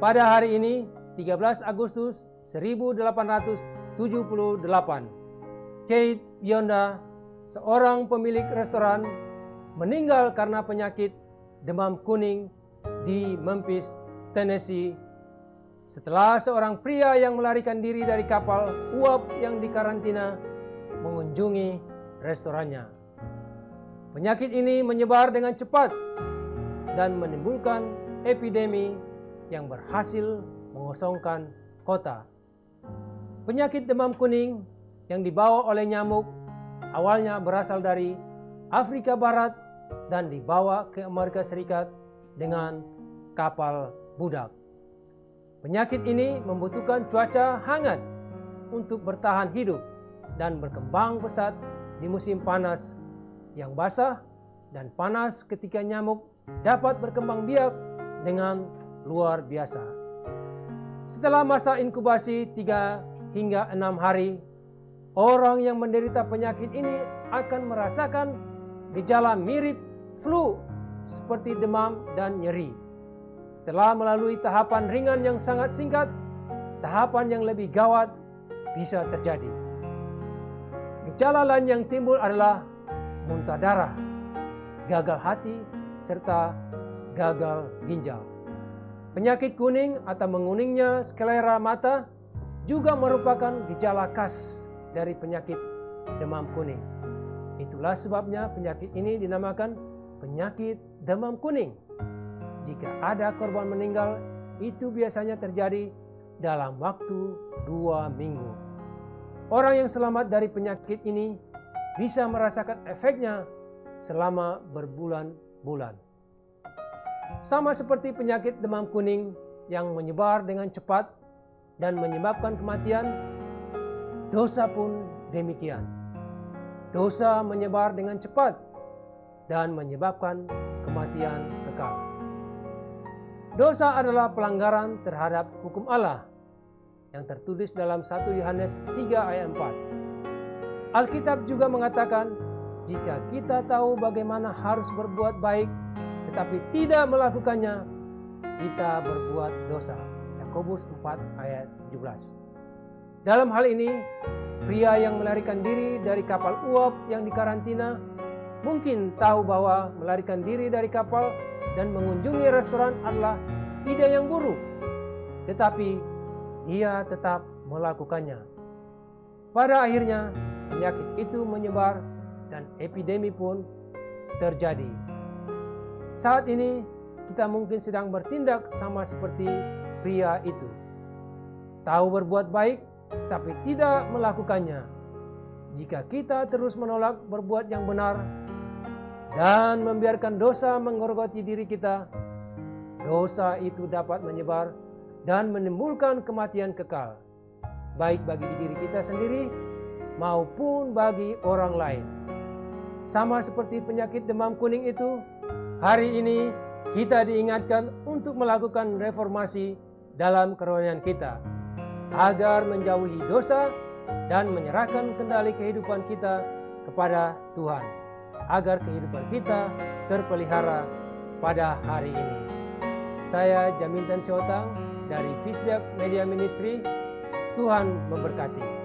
Pada hari ini, 13 Agustus 1878, Kate Bionda, seorang pemilik restoran, meninggal karena penyakit demam kuning di Memphis, Tennessee, setelah seorang pria yang melarikan diri dari kapal uap yang dikarantina mengunjungi restorannya. Penyakit ini menyebar dengan cepat dan menimbulkan epidemi yang berhasil mengosongkan kota. Penyakit demam kuning yang dibawa oleh nyamuk awalnya berasal dari Afrika Barat dan dibawa ke Amerika Serikat dengan kapal budak. Penyakit ini membutuhkan cuaca hangat untuk bertahan hidup dan berkembang pesat di musim panas yang basah dan panas ketika nyamuk dapat berkembang biak dengan luar biasa. Setelah masa inkubasi 3 hingga 6 hari, orang yang menderita penyakit ini akan merasakan gejala mirip flu seperti demam dan nyeri. Setelah melalui tahapan ringan yang sangat singkat, tahapan yang lebih gawat bisa terjadi. Gejala lain yang timbul adalah muntah darah, gagal hati, serta gagal ginjal. Penyakit kuning atau menguningnya sklera mata juga merupakan gejala khas dari penyakit demam kuning. Itulah sebabnya penyakit ini dinamakan penyakit demam kuning. Jika ada korban meninggal, itu biasanya terjadi dalam waktu 2 minggu. Orang yang selamat dari penyakit ini bisa merasakan efeknya selama berbulan-bulan. Sama seperti penyakit demam kuning yang menyebar dengan cepat dan menyebabkan kematian, dosa pun demikian. Dosa menyebar dengan cepat dan menyebabkan kematian kekal. Dosa adalah pelanggaran terhadap hukum Allah yang tertulis dalam 1 Yohanes 3 ayat 4. Alkitab juga mengatakan, jika kita tahu bagaimana harus berbuat baik tetapi tidak melakukannya, kita berbuat dosa. Yakobus 4 ayat 17. Dalam hal ini, pria yang melarikan diri dari kapal uap yang dikarantina mungkin tahu bahwa melarikan diri dari kapal dan mengunjungi restoran adalah ide yang buruk, tetapi dia tetap melakukannya. Pada akhirnya, penyakit itu menyebar dan epidemi pun terjadi. Saat ini, kita mungkin sedang bertindak sama seperti pria itu. Tahu berbuat baik, tapi tidak melakukannya. Jika kita terus menolak berbuat yang benar dan membiarkan dosa menggerogoti diri kita, dosa itu dapat menyebar dan menimbulkan kematian kekal, baik bagi diri kita sendiri maupun bagi orang lain. Sama seperti penyakit demam kuning itu, hari ini kita diingatkan untuk melakukan reformasi dalam kerohanian kita, agar menjauhi dosa dan menyerahkan kendali kehidupan kita kepada Tuhan, agar kehidupan kita terpelihara pada hari ini. Saya Jaminten Siotang dari Fisdaq Media Ministry. Tuhan memberkati.